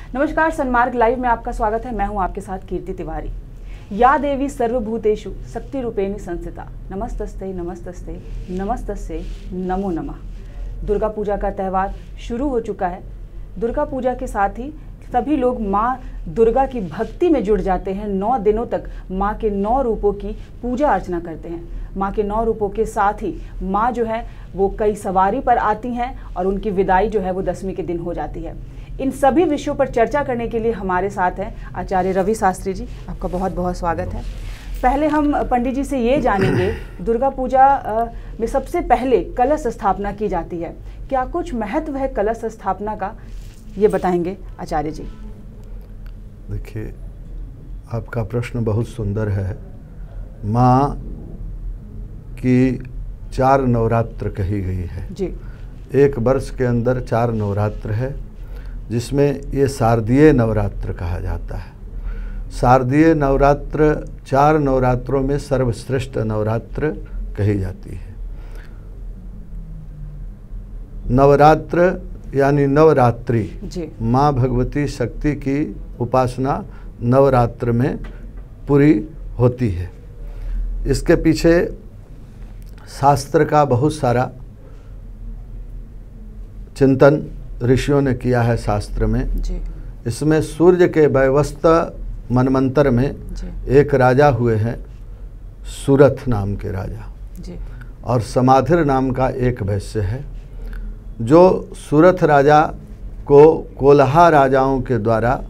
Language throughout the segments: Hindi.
नमस्कार, सन्मार्ग लाइव में आपका स्वागत है। मैं हूं आपके साथ कीर्ति तिवारी। या देवी सर्वभूतेषु शक्ति रूपेणी संस्थिता, नमस्तस्ते नमस्तस्ते नमस्तस्ते नमो नमः। दुर्गा पूजा का त्यौहार शुरू हो चुका है। दुर्गा पूजा के साथ ही सभी लोग माँ दुर्गा की भक्ति में जुड़ जाते हैं। 9 दिनों तक माँ के 9 रूपों की पूजा अर्चना करते हैं। माँ के 9 रूपों के साथ ही माँ जो है वो कई सवारी पर आती हैं और उनकी विदाई जो है वो 10वीं के दिन हो जाती है। इन सभी विषयों पर चर्चा करने के लिए हमारे साथ हैं आचार्य रवि शास्त्री जी। आपका बहुत बहुत स्वागत है। पहले हम पंडित जी से ये जानेंगे, दुर्गा पूजा में सबसे पहले कलश स्थापना की जाती है। क्या कुछ महत्व है कलश स्थापना का, ये बताएंगे आचार्य जी। देखिए, आपका प्रश्न बहुत सुंदर है। माँ की 4 नवरात्र कही गई है जी। एक वर्ष के अंदर 4 नवरात्र है, जिसमें ये शारदीय नवरात्र कहा जाता है। शारदीय नवरात्र 4 नवरात्रों में सर्वश्रेष्ठ नवरात्र कही जाती है। नवरात्र यानी नवरात्रि, माँ भगवती शक्ति की उपासना नवरात्र में पूरी होती है। इसके पीछे शास्त्र का बहुत सारा चिंतन ऋषियों ने किया है शास्त्र में जी। इसमें सूर्य के वैवस्वत मनमंत्र में एक राजा हुए हैं, सुरथ नाम के राजा जी। और समाधिर नाम का एक वैश्य है। जो सुरथ राजा को कोल्हा राजाओं के द्वारा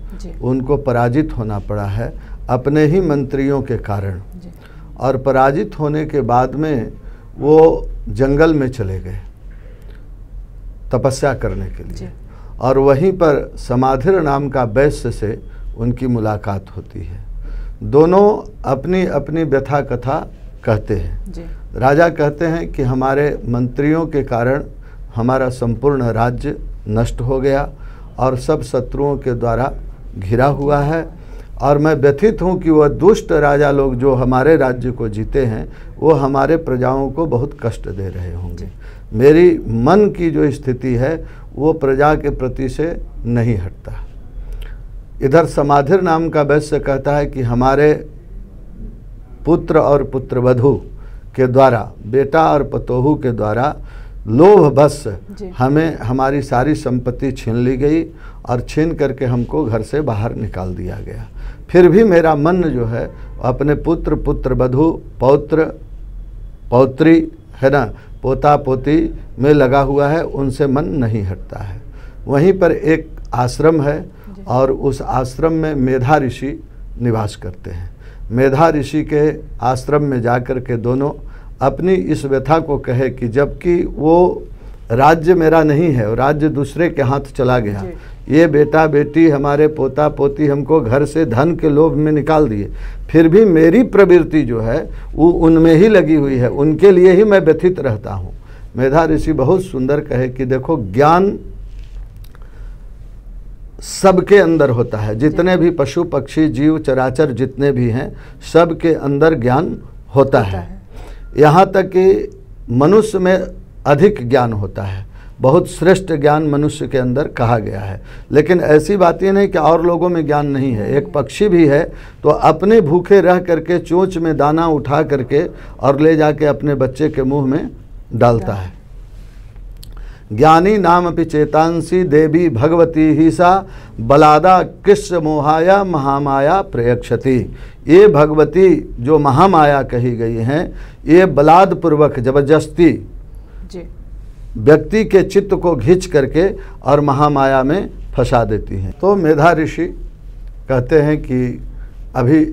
उनको पराजित होना पड़ा है अपने ही मंत्रियों के कारण, और पराजित होने के बाद में वो जंगल में चले गए तपस्या करने के लिए, और वहीं पर समाधिर नाम का वैश्य से उनकी मुलाकात होती है। दोनों अपनी अपनी व्यथा कथा कहते हैं। राजा कहते हैं कि हमारे मंत्रियों के कारण हमारा संपूर्ण राज्य नष्ट हो गया और सब शत्रुओं के द्वारा घिरा हुआ है, और मैं व्यथित हूँ कि वह दुष्ट राजा लोग जो हमारे राज्य को जीते हैं वो हमारे प्रजाओं को बहुत कष्ट दे रहे होंगे। मेरी मन की जो स्थिति है वो प्रजा के प्रति से नहीं हटता। इधर समाधिर नाम का वैश्य कहता है कि हमारे पुत्र और पुत्रवधू के द्वारा, बेटा और पतोहू के द्वारा लोभवश हमें हमारी सारी संपत्ति छीन ली गई और छीन करके हमको घर से बाहर निकाल दिया गया। फिर भी मेरा मन जो है अपने पुत्र पुत्रवधू पौत्र पौत्री है ना, पोता पोती में लगा हुआ है, उनसे मन नहीं हटता है। वहीं पर एक आश्रम है और उस आश्रम में मेधा ऋषि निवास करते हैं। मेधा ऋषि के आश्रम में जाकर के दोनों अपनी इस व्यथा को कहे कि जबकि वो राज्य मेरा नहीं है, राज्य दूसरे के हाथ चला गया, ये बेटा बेटी हमारे पोता पोती हमको घर से धन के लोभ में निकाल दिए, फिर भी मेरी प्रवृत्ति जो है वो उनमें ही लगी हुई है, उनके लिए ही मैं व्यथित रहता हूँ। मेधा ऋषि बहुत सुंदर कहे कि देखो, ज्ञान सबके अंदर होता है। जितने भी पशु पक्षी जीव चराचर जितने भी हैं, सबके अंदर ज्ञान होता है। यहाँ तक कि मनुष्य में अधिक ज्ञान होता है, बहुत श्रेष्ठ ज्ञान मनुष्य के अंदर कहा गया है। लेकिन ऐसी बात ये नहीं कि और लोगों में ज्ञान नहीं है। एक पक्षी भी है तो अपने भूखे रह करके चोंच में दाना उठा करके और ले जाके अपने बच्चे के मुंह में डालता है। ज्ञानी नाम अपि चेतांसी देवी भगवती ही सा बलादा कृष्ण मोहाया महामाया प्रयक्षति। ये भगवती जो महामाया कही गई हैं, ये बलाद पूर्वक जबरदस्ती व्यक्ति के चित्त को घींच करके और महामाया में फंसा देती हैं। तो मेधा ऋषि कहते हैं कि अभी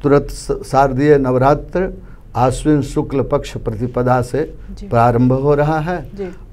तुरंत शारदीय नवरात्र आश्विन शुक्ल पक्ष प्रतिपदा से प्रारंभ हो रहा है।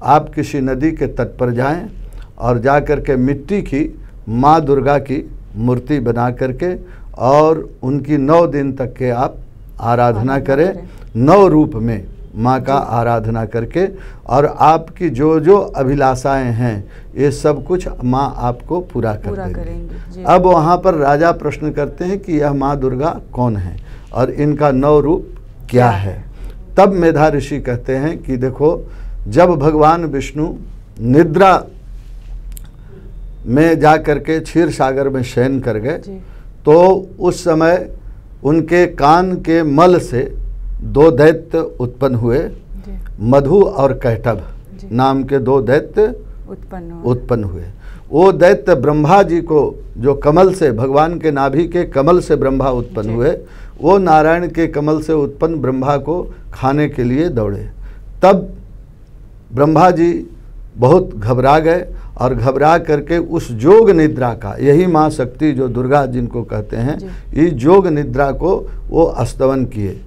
आप किसी नदी के तट पर जाएं और जा कर के मिट्टी की माँ दुर्गा की मूर्ति बना करके और उनकी 9 दिन तक के आप आराधना करें। 9 रूप में माँ का आराधना करके, और आपकी जो जो अभिलाषाएं हैं ये सब कुछ माँ आपको पूरा करेंगी। अब वहाँ पर राजा प्रश्न करते हैं कि यह माँ दुर्गा कौन है और इनका 9 रूप क्या है। तब मेधा ऋषि कहते हैं कि देखो, जब भगवान विष्णु निद्रा में जा करके क्षीर सागर में शयन कर गए, तो उस समय उनके कान के मल से 2 दैत्य उत्पन्न हुए, मधु और कैटभ नाम के 2 दैत्य उत्पन्न हुए। वो दैत्य ब्रह्मा जी को, जो कमल से, भगवान के नाभि के कमल से ब्रह्मा उत्पन्न हुए, वो नारायण के कमल से उत्पन्न ब्रह्मा को खाने के लिए दौड़े। तब ब्रह्मा जी बहुत घबरा गए और घबरा करके उस जोग निद्रा का, यही माँ शक्ति जो दुर्गा जिनको कहते हैं, इस जोग निद्रा को वो स्तवन किए,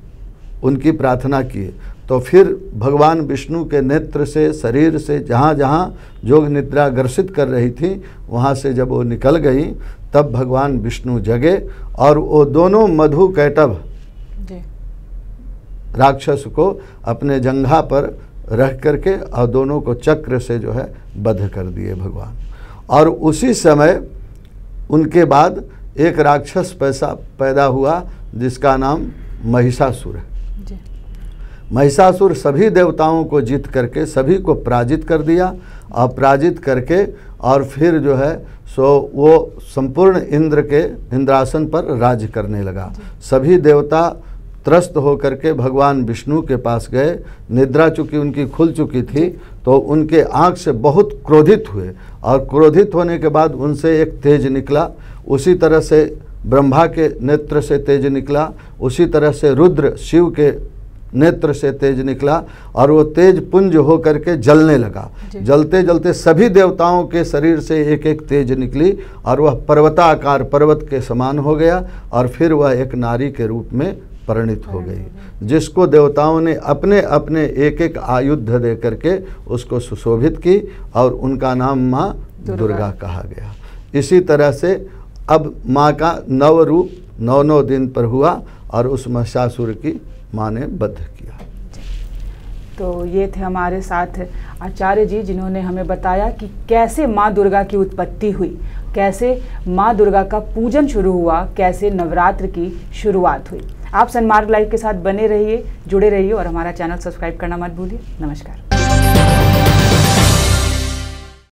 उनकी प्रार्थना किए। तो फिर भगवान विष्णु के नेत्र से, शरीर से जहाँ जहाँ जोग निद्रा ग्रसित कर रही थी, वहाँ से जब वो निकल गई, तब भगवान विष्णु जगे और वो दोनों मधु कैटभ राक्षस को अपने जंघा पर रख करके और दोनों को चक्र से जो है बध कर दिए भगवान। और उसी समय उनके बाद एक राक्षस पैदा हुआ जिसका नाम महिषासुर है। महिषासुर सभी देवताओं को जीत करके सभी को पराजित कर दिया, और पराजित करके और फिर जो है सो वो संपूर्ण इंद्र के इंद्रासन पर राज्य करने लगा। सभी देवता त्रस्त होकर के भगवान विष्णु के पास गए, निद्रा चूँकि उनकी खुल चुकी थी, तो उनके आँख से बहुत क्रोधित हुए, और क्रोधित होने के बाद उनसे एक तेज निकला। उसी तरह से ब्रह्मा के नेत्र से तेज निकला, उसी तरह से रुद्र शिव के नेत्र से तेज निकला, और वो तेज पुंज हो करके जलने लगा। जलते जलते सभी देवताओं के शरीर से एक एक तेज निकली, और वह पर्वताकार पर्वत के समान हो गया, और फिर वह एक नारी के रूप में परिणित हो गई, जिसको देवताओं ने अपने अपने एक एक आयुध दे करके उसको सुशोभित की, और उनका नाम माँ दुर्गा कहा गया। इसी तरह से अब माँ का 9 रूप 9 दिन पर हुआ, और उस महिषासुर की माँ ने वध किया। तो ये थे हमारे साथ आचार्य जी, जिन्होंने हमें बताया कि कैसे माँ दुर्गा की उत्पत्ति हुई, कैसे माँ दुर्गा का पूजन शुरू हुआ, कैसे नवरात्र की शुरुआत हुई। आप सन्मार्ग लाइव के साथ बने रहिए, जुड़े रहिए, और हमारा चैनल सब्सक्राइब करना मत भूलिए। नमस्कार।